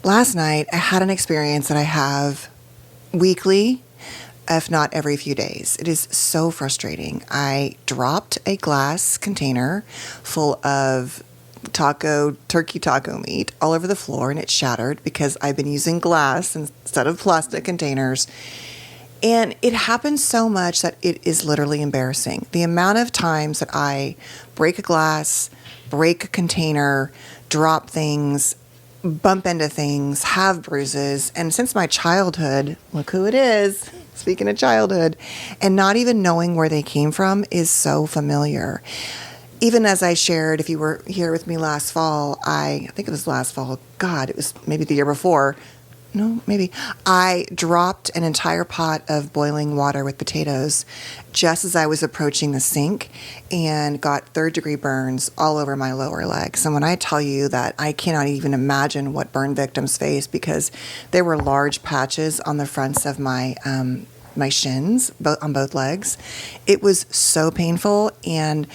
Last night, I had an experience that I have weekly, if not every few days. It is so frustrating. I dropped a glass container full of turkey taco meat all over the floor, and it shattered because I've been using glass instead of plastic containers. And it happens so much that it is literally embarrassing. The amount of times that I break a glass, break a container, drop things, bump into things, have bruises. And since my childhood, look who it is, speaking of childhood, and not even knowing where they came from is so familiar. Even as I shared, if you were here with me last fall, I think it was last fall, God, it was maybe the year before. No, maybe. I dropped an entire pot of boiling water with potatoes just as I was approaching the sink and got third-degree burns all over my lower legs. And when I tell you that I cannot even imagine what burn victims face, because there were large patches on the fronts of my shins, on both legs. It was so painful. And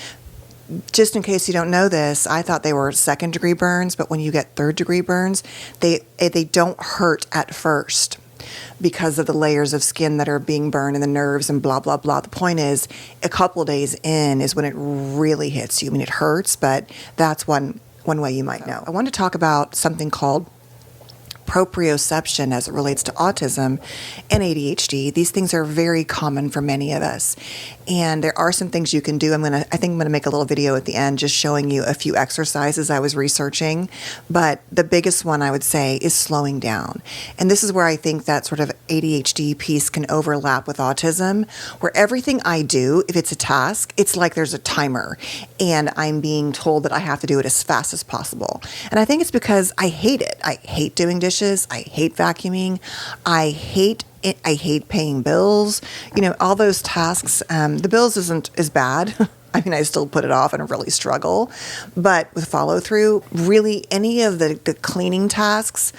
just in case you don't know this, I thought they were second-degree burns, but when you get third-degree burns, they don't hurt at first because of the layers of skin that are being burned and the nerves and blah, blah, blah. The point is, a couple days in is when it really hits you. I mean, it hurts, but that's one way you might know. I want to talk about something called proprioception as it relates to autism and ADHD. These things are very common for many of us. And there are some things you can do. I think I'm going to make a little video at the end just showing you a few exercises I was researching. But the biggest one I would say is slowing down. And this is where I think that sort of ADHD piece can overlap with autism, where everything I do, if it's a task, it's like there's a timer and I'm being told that I have to do it as fast as possible. And I think it's because I hate it. I hate doing dishes. I hate vacuuming. I hate paying bills. All those tasks. The bills isn't as bad. I mean, I still put it off and really struggle. But with follow through, really any of the cleaning tasks,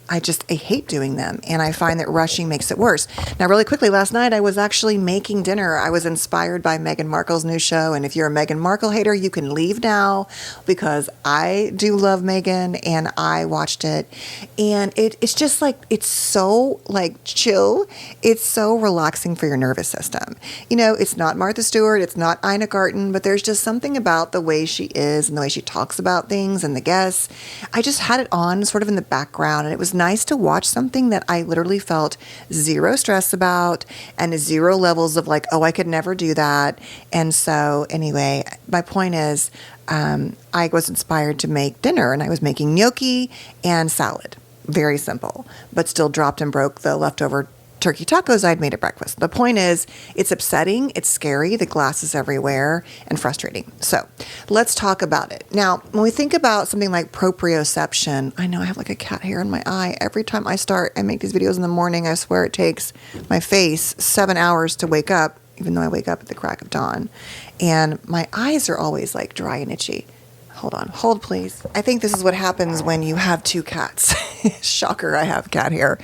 I hate doing them. And I find that rushing makes it worse. Now, really quickly, last night I was actually making dinner. I was inspired by Meghan Markle's new show. And if you're a Meghan Markle hater, you can leave now, because I do love Meghan and I watched it. And it's just like, it's so like chill. It's so relaxing for your nervous system. It's not Martha Stewart. It's not Ina Garten, but there's just something about the way she is and the way she talks about things and the guests. I just had it on sort of in the background, and it was nice to watch something that I literally felt zero stress about and zero levels of like, oh, I could never do that. And so anyway, my point is, I was inspired to make dinner, and I was making gnocchi and salad. Very simple, but still dropped and broke the leftover turkey tacos I'd made at breakfast. The point is, it's upsetting, it's scary, the glass is everywhere, and frustrating. So let's talk about it. Now, when we think about something like proprioception, I know I have like a cat hair in my eye. Every time I make these videos in the morning, I swear it takes my face 7 hours to wake up, even though I wake up at the crack of dawn. And my eyes are always like dry and itchy. Hold please. I think this is what happens when you have two cats. Shocker, I have cat hair.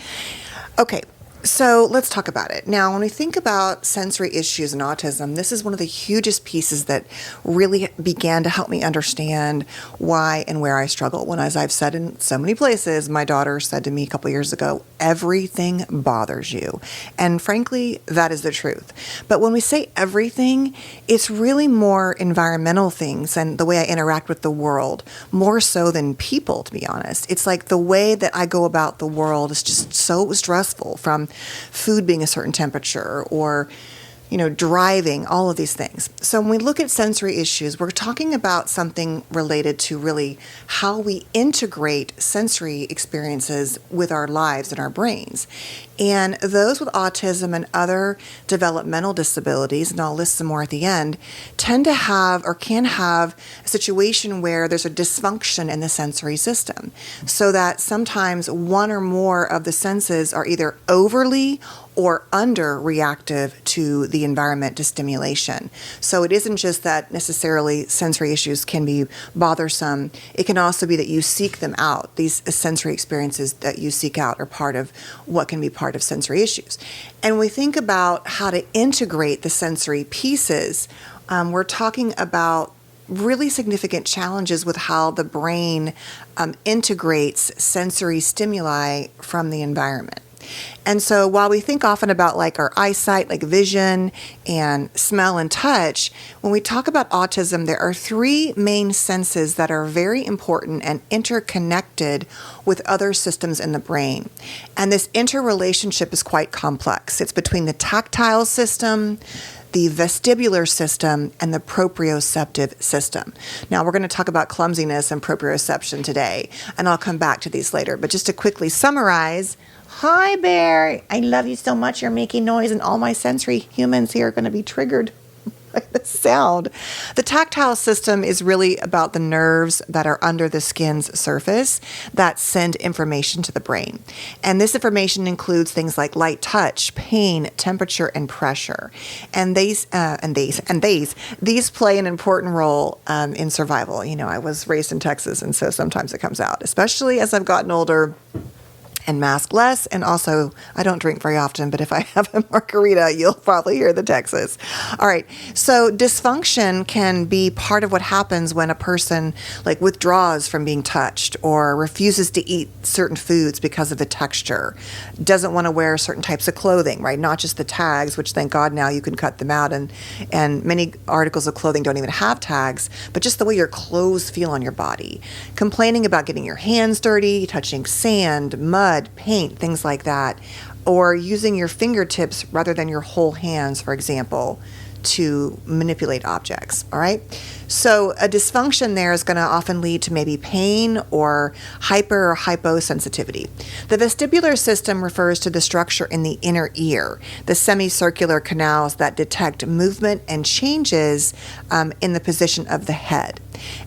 Okay. So let's talk about it. Now, when we think about sensory issues and autism, this is one of the hugest pieces that really began to help me understand why and where I struggle. When, as I've said in so many places, my daughter said to me a couple years ago, everything bothers you. And frankly, that is the truth. But when we say everything, it's really more environmental things and the way I interact with the world, more so than people, to be honest. It's like the way that I go about the world is just so stressful, from food being a certain temperature or, driving, all of these things. So when we look at sensory issues, we're talking about something related to really how we integrate sensory experiences with our lives and our brains. And those with autism and other developmental disabilities, and I'll list some more at the end, tend to have or can have a situation where there's a dysfunction in the sensory system, so that sometimes one or more of the senses are either overly or under-reactive to the environment, to stimulation. So it isn't just that necessarily sensory issues can be bothersome. It can also be that you seek them out. These sensory experiences that you seek out are part of what can be part of sensory issues. And when we think about how to integrate the sensory pieces, we're talking about really significant challenges with how the brain integrates sensory stimuli from the environment. And so while we think often about like our eyesight, like vision and smell and touch, when we talk about autism, there are three main senses that are very important and interconnected with other systems in the brain. And this interrelationship is quite complex. It's between the tactile system, the vestibular system, and the proprioceptive system. Now, we're going to talk about clumsiness and proprioception today, and I'll come back to these later. But just to quickly summarize, hi, Bear. I love you so much. You're making noise, and all my sensory humans here are going to be triggered by the sound. The tactile system is really about the nerves that are under the skin's surface that send information to the brain. And this information includes things like light touch, pain, temperature, and pressure. And these play an important role in survival. You know, I was raised in Texas, and so sometimes it comes out, especially as I've gotten older and mask less. And also, I don't drink very often, but if I have a margarita, you'll probably hear the Texas. All right. So dysfunction can be part of what happens when a person like withdraws from being touched or refuses to eat certain foods because of the texture, doesn't want to wear certain types of clothing, right? Not just the tags, which thank God now you can cut them out. And many articles of clothing don't even have tags, but just the way your clothes feel on your body. Complaining about getting your hands dirty, touching sand, mud, paint, things like that, or using your fingertips rather than your whole hands, for example, to manipulate objects. All right. So a dysfunction there is going to often lead to maybe pain or hyper or hyposensitivity. The vestibular system refers to the structure in the inner ear, the semicircular canals that detect movement and changes in the position of the head.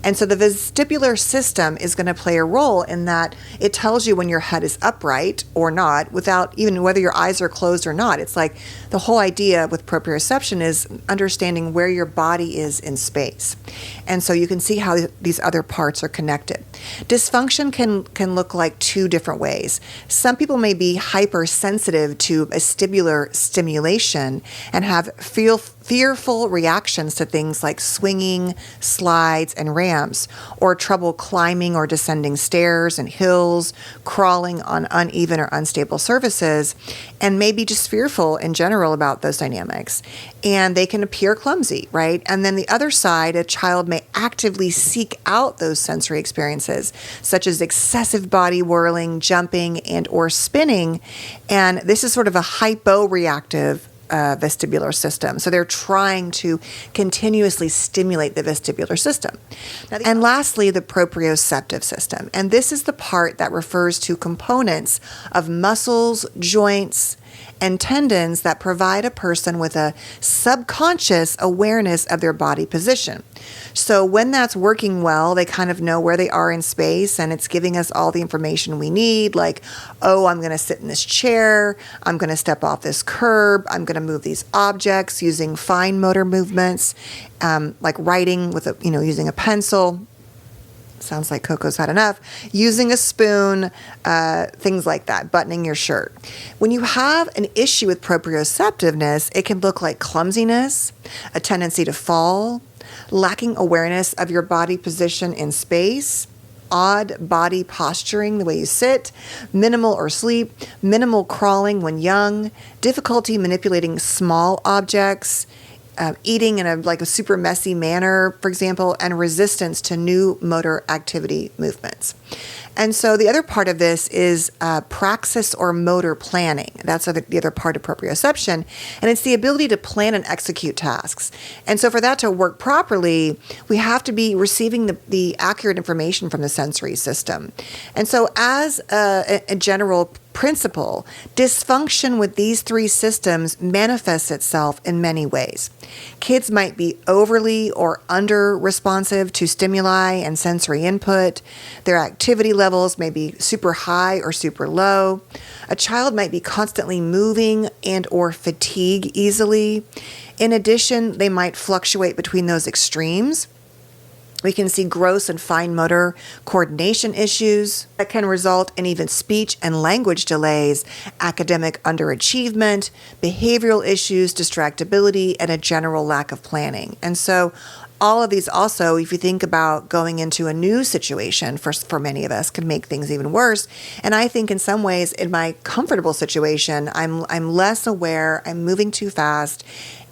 And so the vestibular system is going to play a role in that it tells you when your head is upright or not, without even whether your eyes are closed or not. It's like the whole idea with proprioception is understanding where your body is in space. And so you can see how these other parts are connected. Dysfunction can look like two different ways. Some people may be hypersensitive to vestibular stimulation and have fearful reactions to things like swinging, slides, and ramps, or trouble climbing or descending stairs and hills, crawling on uneven or unstable surfaces, and maybe just fearful in general about those dynamics. And they can appear clumsy, right? And then the other side, a child may actively seek out those sensory experiences, such as excessive body whirling, jumping, and or spinning. And this is sort of a hyporeactive vestibular system. So they're trying to continuously stimulate the vestibular system. And lastly, the proprioceptive system. And this is the part that refers to components of muscles, joints, and tendons that provide a person with a subconscious awareness of their body position. So when that's working well, they kind of know where they are in space, and it's giving us all the information we need, like, oh, I'm going to sit in this chair, I'm going to step off this curb, I'm going to move these objects using fine motor movements, like writing with using a pencil. Sounds like Coco's had enough. Using a spoon, things like that, buttoning your shirt. When you have an issue with proprioceptiveness, it can look like clumsiness, a tendency to fall, lacking awareness of your body position in space, odd body posturing, the way you sit, minimal or sleep, minimal crawling when young, difficulty manipulating small objects, eating in a super messy manner, for example, and resistance to new motor activity movements. And so the other part of this is praxis or motor planning. That's the other part of proprioception. And it's the ability to plan and execute tasks. And so for that to work properly, we have to be receiving the accurate information from the sensory system. And so as a general principle, dysfunction with these three systems manifests itself in many ways. Kids might be overly or under responsive to stimuli and sensory input. Their activity levels may be super high or super low. A child might be constantly moving and or fatigue easily. In addition, they might fluctuate between those extremes. We can see gross and fine motor coordination issues that can result in even speech and language delays, academic underachievement, behavioral issues, distractibility, and a general lack of planning. And so all of these also, if you think about going into a new situation, for many of us, can make things even worse. And I think in some ways, in my comfortable situation, I'm less aware, I'm moving too fast,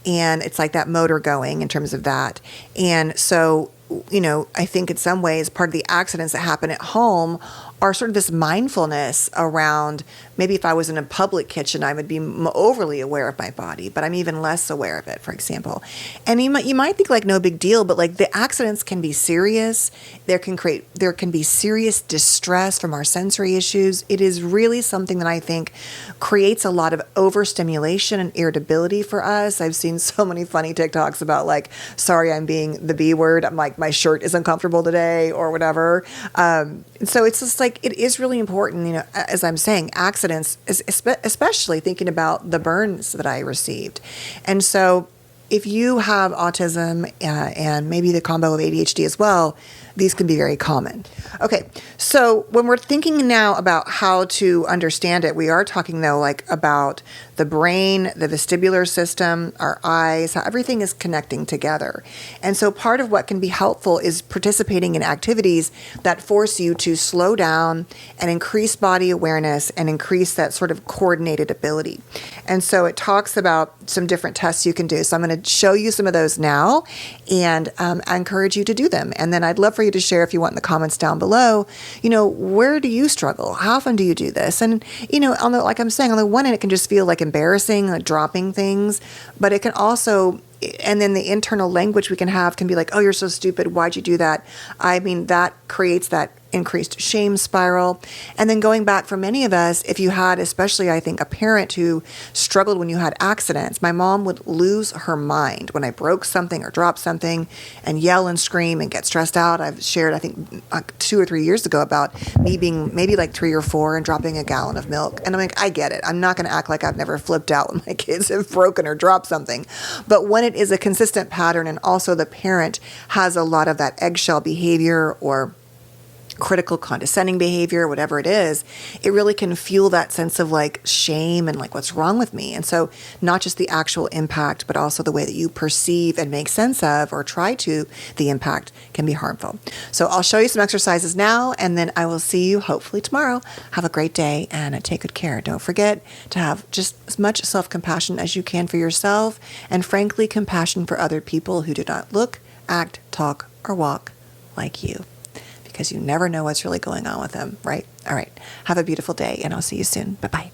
and it's like that motor going in terms of that. And so, I think in some ways, part of the accidents that happen at home are sort of this mindfulness around, maybe if I was in a public kitchen, I would be overly aware of my body, but I'm even less aware of it, for example. And you might think like no big deal, but like the accidents can be serious. There can be serious distress from our sensory issues. It is really something that I think creates a lot of overstimulation and irritability for us. I've seen so many funny TikToks about like, sorry, I'm being the B word. I'm like, my shirt is uncomfortable today or whatever. And so it's just like, it is really important, as I'm saying, accidents, especially thinking about the burns that I received. And so if you have autism and maybe the combo of ADHD as well, these can be very common. Okay, so when we're thinking now about how to understand it, we are talking though like about the brain, the vestibular system, our eyes, how everything is connecting together. And so part of what can be helpful is participating in activities that force you to slow down and increase body awareness and increase that sort of coordinated ability. And so it talks about some different tests you can do. So I'm going to show you some of those now, and I encourage you to do them. And then I'd love for you to share, if you want, in the comments down below, where do you struggle? How often do you do this? And, like I'm saying, on the one hand, it can just feel like embarrassing, like dropping things, but it can also, and then the internal language we can have can be like, oh, you're so stupid. Why'd you do that? I mean, that creates that increased shame spiral. And then going back for many of us, if you had, especially I think, a parent who struggled when you had accidents, my mom would lose her mind when I broke something or dropped something and yell and scream and get stressed out. I've shared, I think, 2 or 3 years ago about me being maybe like 3 or 4 and dropping a gallon of milk. And I'm like, I get it. I'm not going to act like I've never flipped out when my kids have broken or dropped something. But when it is a consistent pattern and also the parent has a lot of that eggshell behavior or critical condescending behavior, whatever it is, it really can fuel that sense of like shame and like, what's wrong with me? And so not just the actual impact, but also the way that you perceive and make sense of or try to the impact can be harmful. So I'll show you some exercises now, and then I will see you hopefully tomorrow. Have a great day and take good care. Don't forget to have just as much self-compassion as you can for yourself, and frankly, compassion for other people who do not look, act, talk, or walk like you, because you never know what's really going on with them, right? All right. Have a beautiful day, and I'll see you soon. Bye-bye.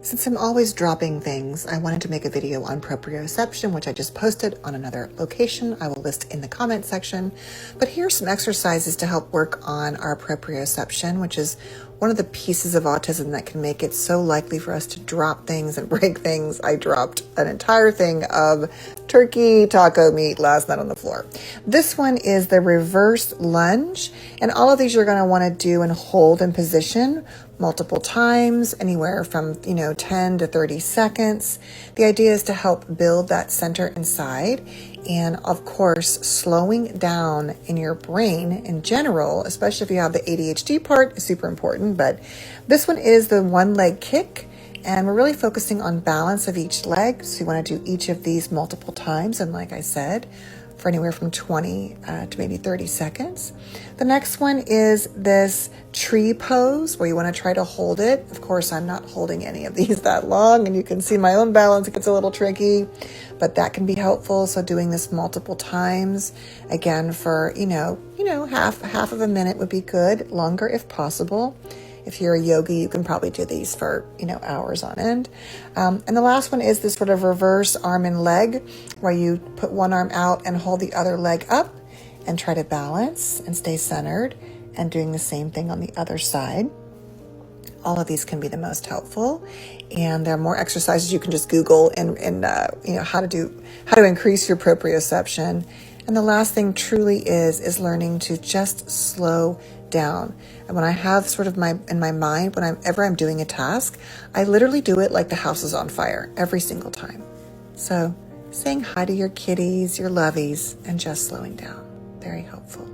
Since I'm always dropping things, I wanted to make a video on proprioception, which I just posted on another location. I will list in the comment section. But here's some exercises to help work on our proprioception, which is one of the pieces of autism that can make it so likely for us to drop things and break things. I dropped an entire thing of turkey taco meat last night on the floor. This one is the reverse lunge, and all of these you're going to want to do and hold in position multiple times, anywhere from 10 to 30 seconds. The idea is to help build that center inside, and of course slowing down in your brain in general, especially if you have the ADHD part, is super important. But this one is the one leg kick, and we're really focusing on balance of each leg. So you want to do each of these multiple times, and like I said, for anywhere from 20 to maybe 30 seconds. The next one is this tree pose, where you want to try to hold it. Of course, I'm not holding any of these that long, and you can see my own balance. It gets a little tricky, but that can be helpful. So doing this multiple times, again, for, half of a minute would be good, longer if possible. If you're a yogi, you can probably do these for, hours on end. And the last one is this sort of reverse arm and leg, where you put one arm out and hold the other leg up and try to balance and stay centered, and doing the same thing on the other side. All of these can be the most helpful. And there are more exercises you can just Google and how to increase your proprioception. And the last thing truly is learning to just slow down. And when I have sort of in my mind, whenever I'm doing a task, I literally do it like the house is on fire every single time. So saying hi to your kitties, your lovies, and just slowing down. Very helpful.